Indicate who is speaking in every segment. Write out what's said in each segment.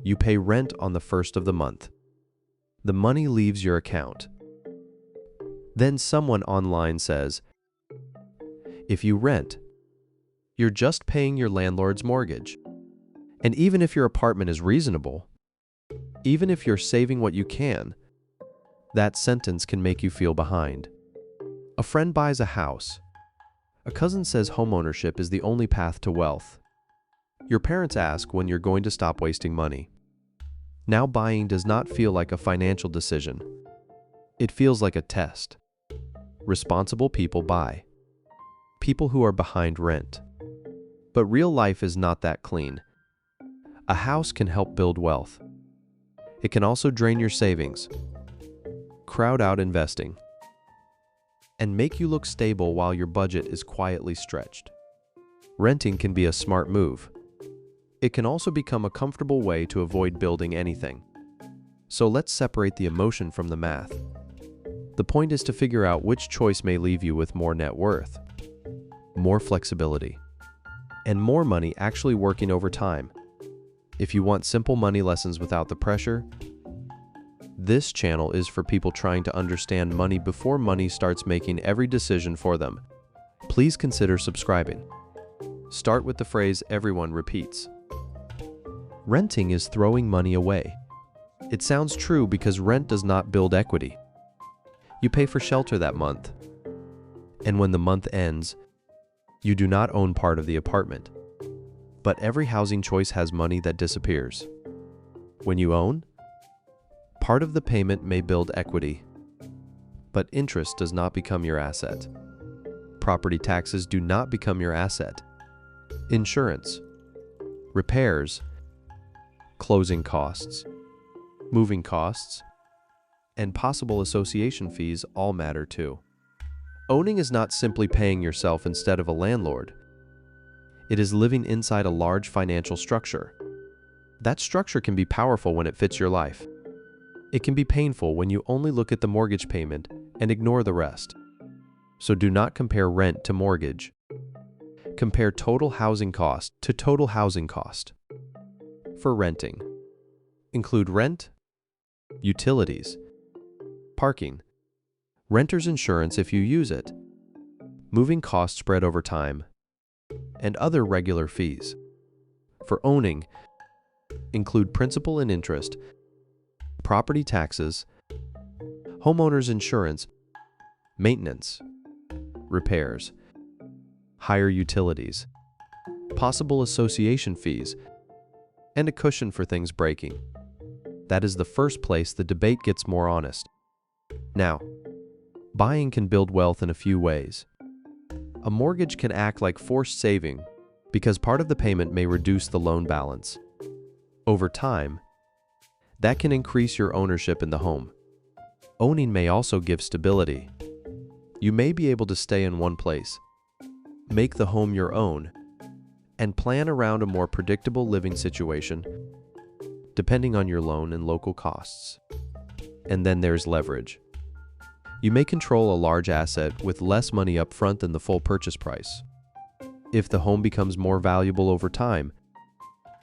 Speaker 1: You pay rent on the first of the month. The money leaves your account. Then someone online says, if you rent, you're just paying your landlord's mortgage. And even if your apartment is reasonable, even if you're saving what you can, that sentence can make you feel behind. A friend buys a house. A cousin says homeownership is the only path to wealth. Your parents ask when you're going to stop wasting money. Now buying does not feel like a financial decision. It feels like a test. Responsible people buy. People who are behind rent. But real life is not that clean. A house can help build wealth. It can also drain your savings, crowd out investing, and make you look stable while your budget is quietly stretched. Renting can be a smart move. It can also become a comfortable way to avoid building anything. So let's separate the emotion from the math. The point is to figure out which choice may leave you with more net worth, more flexibility, and more money actually working over time. If you want simple money lessons without the pressure, this channel is for people trying to understand money before money starts making every decision for them. Please consider subscribing. Start with the phrase everyone repeats. Renting is throwing money away. It sounds true because rent does not build equity. You pay for shelter that month, and when the month ends, you do not own part of the apartment. But every housing choice has money that disappears. When you own, part of the payment may build equity, but interest does not become your asset. Property taxes do not become your asset. Insurance, repairs, closing costs, moving costs, and possible association fees all matter too. Owning is not simply paying yourself instead of a landlord. It is living inside a large financial structure. That structure can be powerful when it fits your life. It can be painful when you only look at the mortgage payment and ignore the rest. So do not compare rent to mortgage. Compare total housing cost to total housing cost. For renting, include rent, utilities, parking, renter's insurance if you use it, moving costs spread over time, and other regular fees. For owning, include principal and interest, property taxes, homeowner's insurance, maintenance, repairs, higher utilities, possible association fees, and a cushion for things breaking. That is the first place the debate gets more honest. Now, buying can build wealth in a few ways. A mortgage can act like forced saving because part of the payment may reduce the loan balance. Over time, that can increase your ownership in the home. Owning may also give stability. You may be able to stay in one place, make the home your own, and plan around a more predictable living situation, depending on your loan and local costs. And then there's leverage. You may control a large asset with less money up front than the full purchase price. If the home becomes more valuable over time,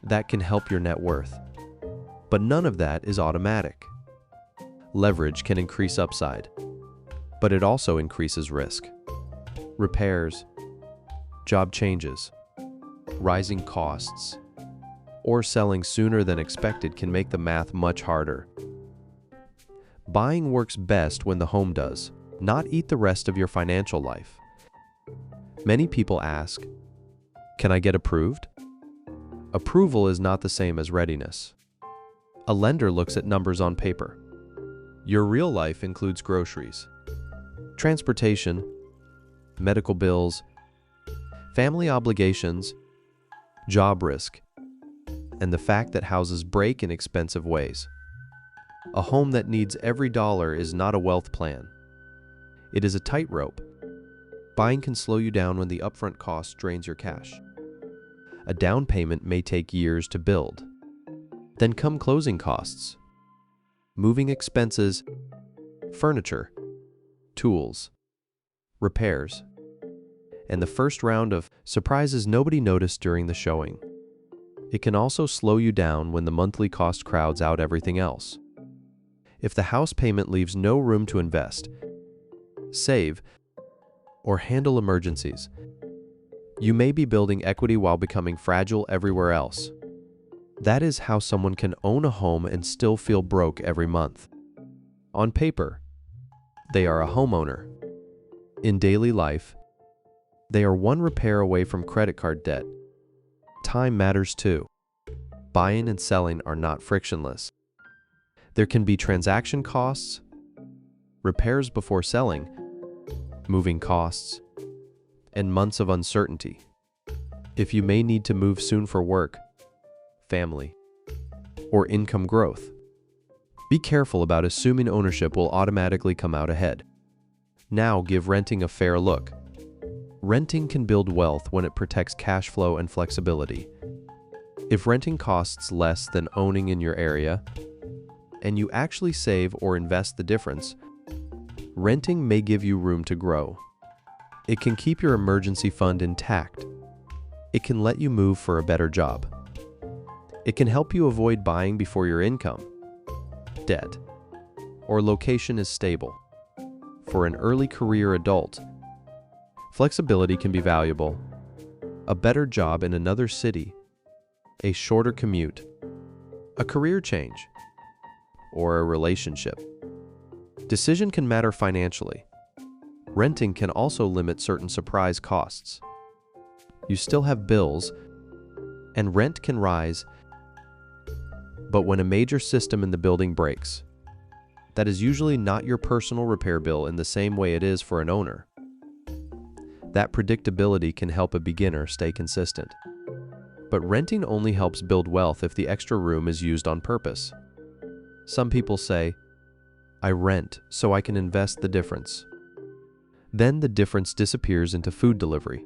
Speaker 1: that can help your net worth. But none of that is automatic. Leverage can increase upside, but it also increases risk. Repairs, job changes, rising costs, or selling sooner than expected can make the math much harder. Buying works best when the home does, not eat the rest of your financial life. Many people ask, can I get approved? Approval is not the same as readiness. A lender looks at numbers on paper. Your real life includes groceries, transportation, medical bills, family obligations, job risk, and the fact that houses break in expensive ways. A home that needs every dollar is not a wealth plan. It is a tightrope. Buying can slow you down when the upfront cost drains your cash. A down payment may take years to build. Then come closing costs, moving expenses, furniture, tools, repairs, and the first round of surprises nobody noticed during the showing. It can also slow you down when the monthly cost crowds out everything else. If the house payment leaves no room to invest, save, or handle emergencies, you may be building equity while becoming fragile everywhere else. That is how someone can own a home and still feel broke every month. On paper, they are a homeowner. In daily life, they are one repair away from credit card debt. Time matters too. Buying and selling are not frictionless. There can be transaction costs, repairs before selling, moving costs, and months of uncertainty. If you may need to move soon for work, family, or income growth, be careful about assuming ownership will automatically come out ahead. Now give renting a fair look. Renting can build wealth when it protects cash flow and flexibility. If renting costs less than owning in your area, and you actually save or invest the difference, renting may give you room to grow. It can keep your emergency fund intact. It can let you move for a better job. It can help you avoid buying before your income, debt, or location is stable. For an early career adult, flexibility can be valuable. A better job in another city, a shorter commute, a career change, or a relationship. Decision can matter financially. Renting can also limit certain surprise costs. You still have bills, and rent can rise, but when a major system in the building breaks, that is usually not your personal repair bill in the same way it is for an owner. That predictability can help a beginner stay consistent. But renting only helps build wealth if the extra room is used on purpose. Some people say, "I rent so I can invest the difference." Then the difference disappears into food delivery,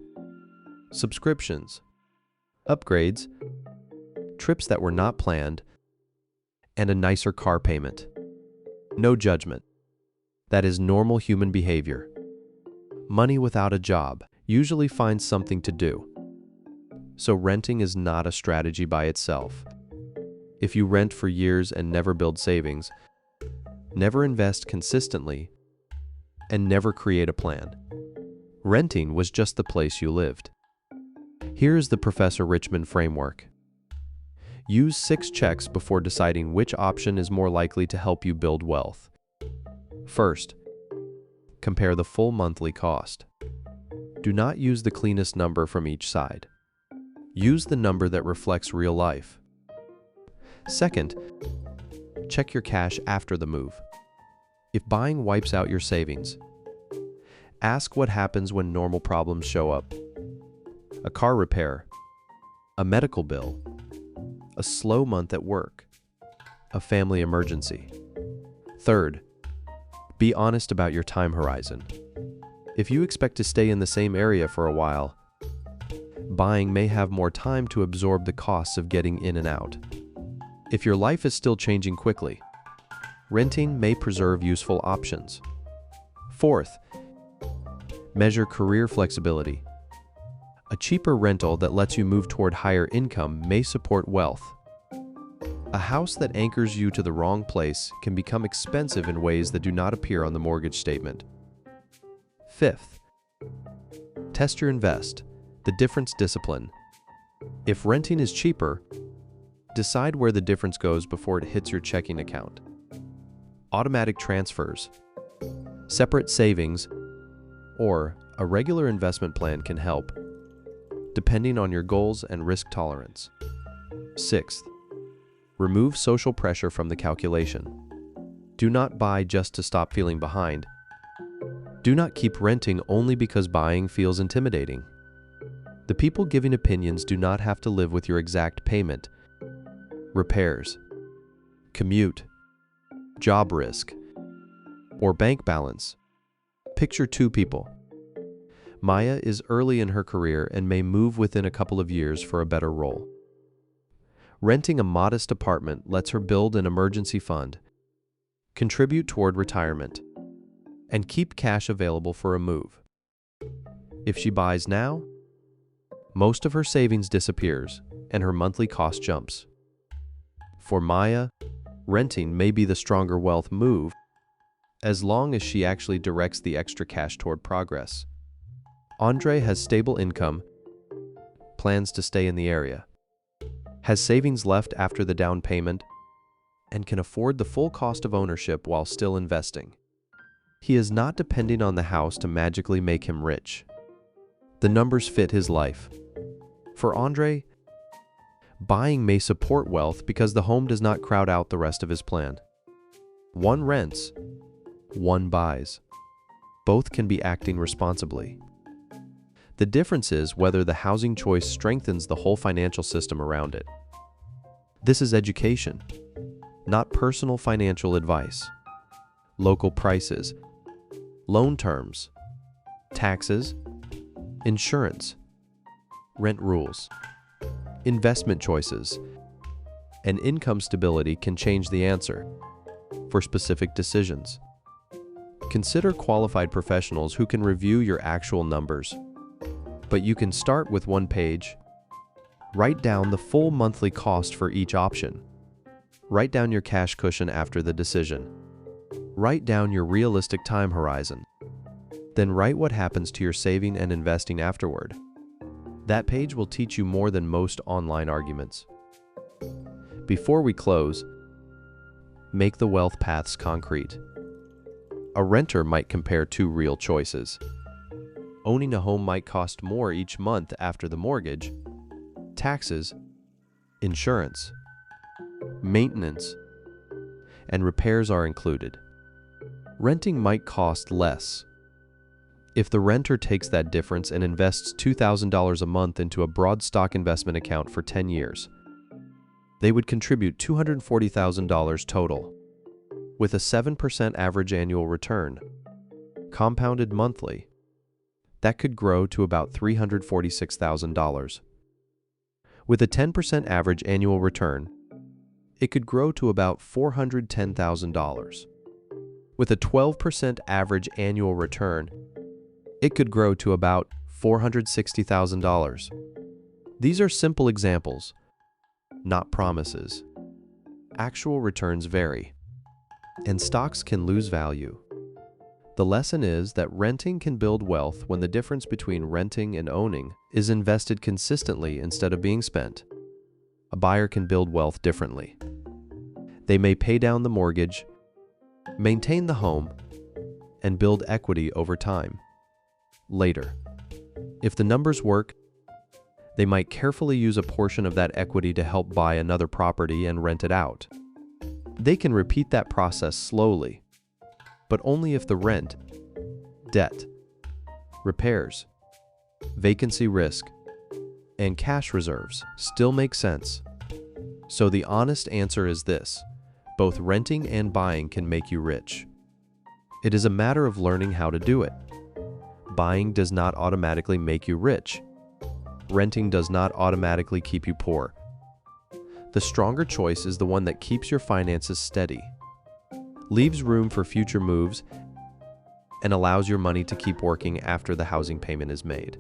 Speaker 1: subscriptions, upgrades, trips that were not planned, and a nicer car payment. No judgment. That is normal human behavior. Money without a job usually finds something to do. So renting is not a strategy by itself. If you rent for years and never build savings, never invest consistently, and never create a plan, renting was just the place you lived. Here is the Professor Richman framework. Use 6 checks before deciding which option is more likely to help you build wealth. First, compare the full monthly cost. Do not use the cleanest number from each side. Use the number that reflects real life. Second, check your cash after the move. If buying wipes out your savings, ask what happens when normal problems show up. A car repair, a medical bill, a slow month at work, a family emergency. Third, be honest about your time horizon. If you expect to stay in the same area for a while, buying may have more time to absorb the costs of getting in and out. If your life is still changing quickly, renting may preserve useful options. Fourth, measure career flexibility. A cheaper rental that lets you move toward higher income may support wealth. A house that anchors you to the wrong place can become expensive in ways that do not appear on the mortgage statement. Fifth, test your invest, the difference discipline. If renting is cheaper, decide where the difference goes before it hits your checking account. Automatic transfers, separate savings, or a regular investment plan can help, depending on your goals and risk tolerance. Sixth, remove social pressure from the calculation. Do not buy just to stop feeling behind. Do not keep renting only because buying feels intimidating. The people giving opinions do not have to live with your exact payment, repairs, commute, job risk, or bank balance. Picture 2 people. Maya is early in her career and may move within a couple of years for a better role. Renting a modest apartment lets her build an emergency fund, contribute toward retirement, and keep cash available for a move. If she buys now, most of her savings disappears, and her monthly cost jumps. For Maya, renting may be the stronger wealth move, as long as she actually directs the extra cash toward progress. Andre has stable income, plans to stay in the area, has savings left after the down payment, and can afford the full cost of ownership while still investing. He is not depending on the house to magically make him rich. The numbers fit his life. For Andre, buying may support wealth because the home does not crowd out the rest of his plan. One rents, one buys. Both can be acting responsibly. The difference is whether the housing choice strengthens the whole financial system around it. This is education, not personal financial advice. Local prices, loan terms, taxes, insurance, rent rules, investment choices, and income stability can change the answer for specific decisions. Consider qualified professionals who can review your actual numbers. But you can start with one page. Write down the full monthly cost for each option. Write down your cash cushion after the decision. Write down your realistic time horizon. Then write what happens to your saving and investing afterward. That page will teach you more than most online arguments. Before we close, make the wealth paths concrete. A renter might compare two real choices. Owning a home might cost more each month after the mortgage, taxes, insurance, maintenance, and repairs are included. Renting might cost less. If the renter takes that difference and invests $2,000 a month into a broad stock investment account for 10 years, they would contribute $240,000 total, with a 7% average annual return, compounded monthly. That could grow to about $346,000. With a 10% average annual return, it could grow to about $410,000. With a 12% average annual return, it could grow to about $460,000. These are simple examples, not promises. Actual returns vary, and stocks can lose value. The lesson is that renting can build wealth when the difference between renting and owning is invested consistently instead of being spent. A buyer can build wealth differently. They may pay down the mortgage, maintain the home, and build equity over time. Later, if the numbers work, they might carefully use a portion of that equity to help buy another property and rent it out. They can repeat that process slowly, but only if the rent, debt, repairs, vacancy risk, and cash reserves still make sense. So the honest answer is this: both renting and buying can make you rich. It is a matter of learning how to do it. Buying does not automatically make you rich. Renting does not automatically keep you poor. The stronger choice is the one that keeps your finances steady, leaves room for future moves, and allows your money to keep working after the housing payment is made.